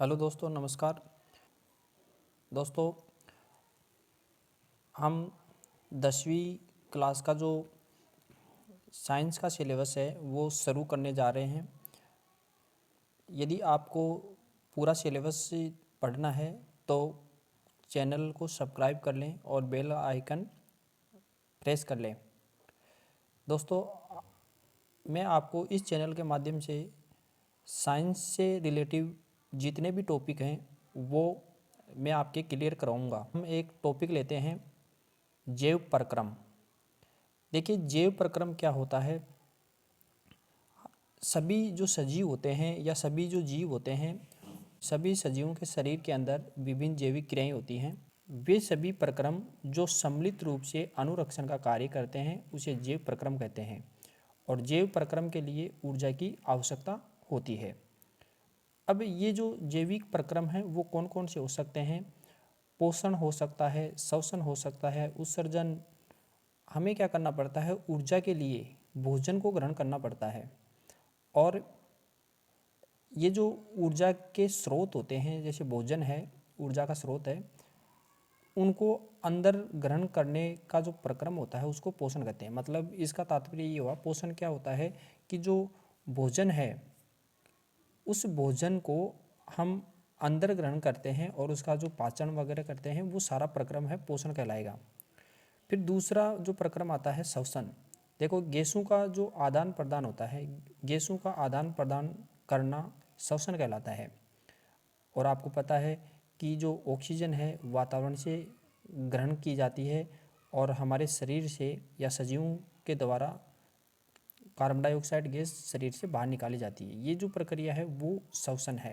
Hello दोस्तों, नमस्कार। दोस्तों, हम 10वीं क्लास का जो साइंस का सिलेबस है वो शुरू करने जा रहे हैं। यदि आपको पूरा सिलेबस पढ़ना है तो चैनल को सब्सक्राइब कर लें और बेल आइकन प्रेस कर लें। दोस्तों, मैं आपको इस चैनल के माध्यम से साइंस से रिलेटिव जितने भी टॉपिक हैं वो मैं आपके क्लियर कराऊंगा। हम एक टॉपिक लेते हैं, जैव प्रक्रम। देखिए, जैव प्रक्रम क्या होता है। सभी जो सजीव होते हैं या सभी जो जीव होते हैं, सभी सजीवों के शरीर के अंदर विभिन्न जैविक क्रियाएं होती हैं। वे सभी प्रक्रम जो सम्मिलित रूप से अनुरक्षण का कार्य करते हैं उसे जैव प्रक्रम कहते हैं। और जैव प्रक्रम के लिए ऊर्जा की आवश्यकता होती है। अब ये जो जैविक प्रक्रम हैं वो कौन कौन से हो सकते हैं। पोषण हो सकता है, श्वसन हो सकता है, उत्सर्जन। हमें क्या करना पड़ता है, ऊर्जा के लिए भोजन को ग्रहण करना पड़ता है। और ये जो ऊर्जा के स्रोत होते हैं, जैसे भोजन है ऊर्जा का स्रोत है, उनको अंदर ग्रहण करने का जो प्रक्रम होता है उसको पोषण कहते हैं। मतलब इसका तात्पर्य ये हुआ, पोषण क्या होता है कि जो भोजन है उस भोजन को हम अंदर ग्रहण करते हैं और उसका जो पाचन वगैरह करते हैं, वो सारा प्रक्रम है पोषण कहलाएगा। फिर दूसरा जो प्रक्रम आता है श्वसन। देखो, गैसों का जो आदान प्रदान होता है, गैसों का आदान प्रदान करना श्वसन कहलाता है। और आपको पता है कि जो ऑक्सीजन है वातावरण से ग्रहण की जाती है और हमारे शरीर से या सजीवों के द्वारा कार्बन डाइऑक्साइड गैस शरीर से बाहर निकाली जाती है। ये जो प्रक्रिया है वो श्वसन है।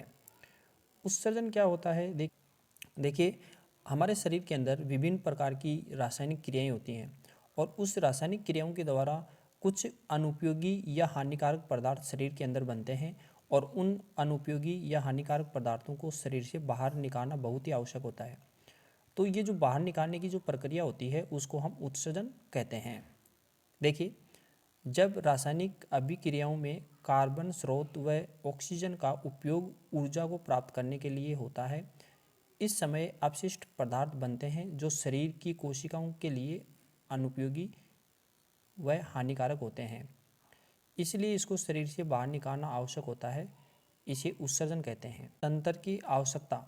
उत्सर्जन क्या होता है। देखिए, हमारे शरीर के अंदर विभिन्न प्रकार की रासायनिक क्रियाएं होती हैं और उस रासायनिक क्रियाओं के द्वारा कुछ अनुपयोगी या हानिकारक पदार्थ शरीर के अंदर बनते हैं और उन अनुपयोगी या हानिकारक पदार्थों को शरीर से बाहर निकालना बहुत ही आवश्यक होता है। तो ये जो बाहर निकालने की जो प्रक्रिया होती है उसको हम उत्सर्जन कहते हैं। देखिए, जब रासायनिक अभिक्रियाओं में कार्बन स्रोत व ऑक्सीजन का उपयोग ऊर्जा को प्राप्त करने के लिए होता है, इस समय अपशिष्ट पदार्थ बनते हैं जो शरीर की कोशिकाओं के लिए अनुपयोगी व हानिकारक होते हैं। इसलिए इसको शरीर से बाहर निकालना आवश्यक होता है। इसे उत्सर्जन कहते हैं। तंत्र की आवश्यकता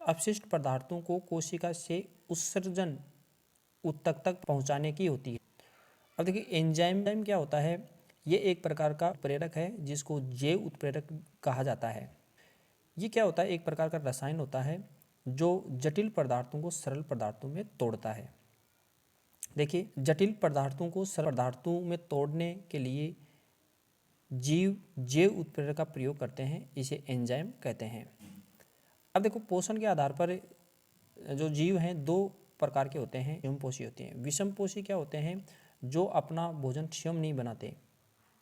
अपशिष्ट पदार्थों को कोशिका से उत्सर्जन ऊतक तक पहुंचाने की होती है। अब देखिए, एंजाइम क्या होता है। ये एक प्रकार का उत्प्रेरक है जिसको जैव उत्प्रेरक कहा जाता है। ये क्या होता है, एक प्रकार का रसायन होता है जो जटिल पदार्थों को सरल पदार्थों में तोड़ता है। देखिए, जटिल पदार्थों को सरल पदार्थों में तोड़ने के लिए जीव जैव उत्प्रेरक का प्रयोग करते हैं, इसे एंजाइम कहते हैं। अब देखो, पोषण के आधार पर जो जीव हैं दो प्रकार के होते हैं, विषमपोषी होते हैं। विषमपोषी क्या होते हैं, जो अपना भोजन स्वयं नहीं बनाते,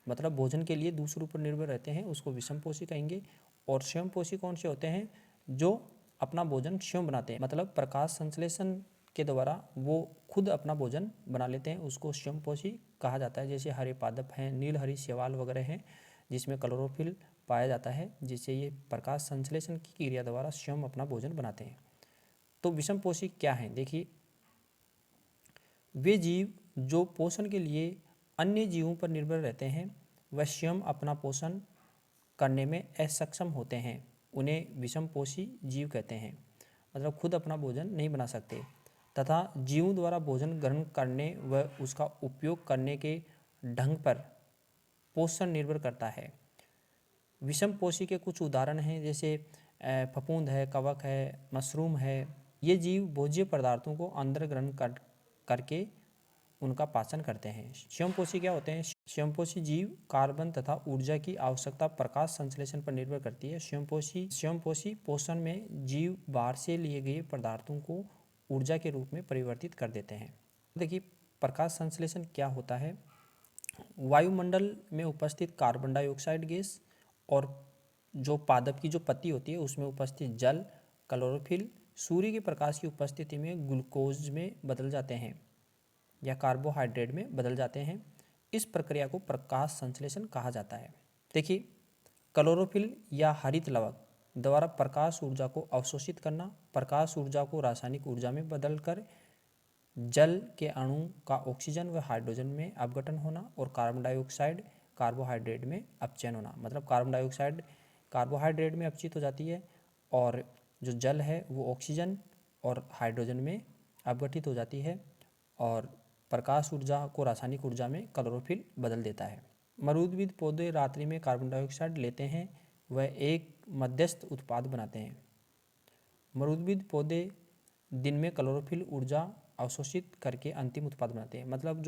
मतलब भोजन के लिए दूसरों पर निर्भर रहते हैं, उसको विषमपोषी कहेंगे। और स्वयंपोषी कौन से होते हैं, जो अपना भोजन स्वयं बनाते हैं, मतलब प्रकाश संश्लेषण के द्वारा वो खुद अपना भोजन बना लेते हैं, उसको स्वयंपोषी कहा जाता है। जैसे हरे पादप हैं, नील हरी शैवाल वगैरह हैं जिसमें क्लोरोफिल पाया जाता है, जिससे ये प्रकाश संश्लेषण की क्रिया द्वारा स्वयं अपना भोजन बनाते हैं। तो विषमपोषी क्या हैं, देखिए, वे जीव जो पोषण के लिए अन्य जीवों पर निर्भर रहते हैं, वह स्वयं अपना पोषण करने में असक्षम होते हैं, उन्हें विषमपोषी जीव कहते हैं। मतलब खुद अपना भोजन नहीं बना सकते तथा जीवों द्वारा भोजन ग्रहण करने व उसका उपयोग करने के ढंग पर पोषण निर्भर करता है। विषमपोषी के कुछ उदाहरण हैं, जैसे फफूंद है, कवक है, मशरूम है। ये जीव भोज्य पदार्थों को अंदर ग्रहण करके उनका पाचन करते हैं। स्वयंपोषी क्या होते हैं, स्वयंपोषी जीव कार्बन तथा ऊर्जा की आवश्यकता प्रकाश संश्लेषण पर निर्भर करती है। स्वयंपोषी पोषण में जीव बाहर से लिए गए पदार्थों को ऊर्जा के रूप में परिवर्तित कर देते हैं। देखिए, प्रकाश संश्लेषण क्या होता है। वायुमंडल में उपस्थित कार्बन डाइऑक्साइड गैस और जो पादप की जो पत्ती होती है उसमें उपस्थित जल, क्लोरोफिल सूर्य के प्रकाश की उपस्थिति में ग्लूकोज में बदल जाते हैं या कार्बोहाइड्रेट में बदल जाते हैं। इस प्रक्रिया को प्रकाश संश्लेषण कहा जाता है। देखिए, क्लोरोफिल या हरित लवक द्वारा प्रकाश ऊर्जा को अवशोषित करना, प्रकाश ऊर्जा को रासायनिक ऊर्जा में बदलकर जल के अणु का ऑक्सीजन व हाइड्रोजन में अपघटन होना, और कार्बन डाइऑक्साइड कार्बोहाइड्रेट में अपचयन होना। मतलब कार्बन डाइऑक्साइड कार्बोहाइड्रेट में अपचित हो जाती है और जो जल है वो ऑक्सीजन और हाइड्रोजन में अपघटित हो जाती है, और प्रकाश ऊर्जा को रासायनिक ऊर्जा में क्लोरोफिल बदल देता है। मरुद्भिद पौधे रात्रि में कार्बन डाइऑक्साइड लेते हैं व एक मध्यस्थ उत्पाद बनाते हैं। मरुद्भिद पौधे दिन में क्लोरोफिल ऊर्जा अवशोषित करके अंतिम उत्पाद बनाते हैं। मतलब जो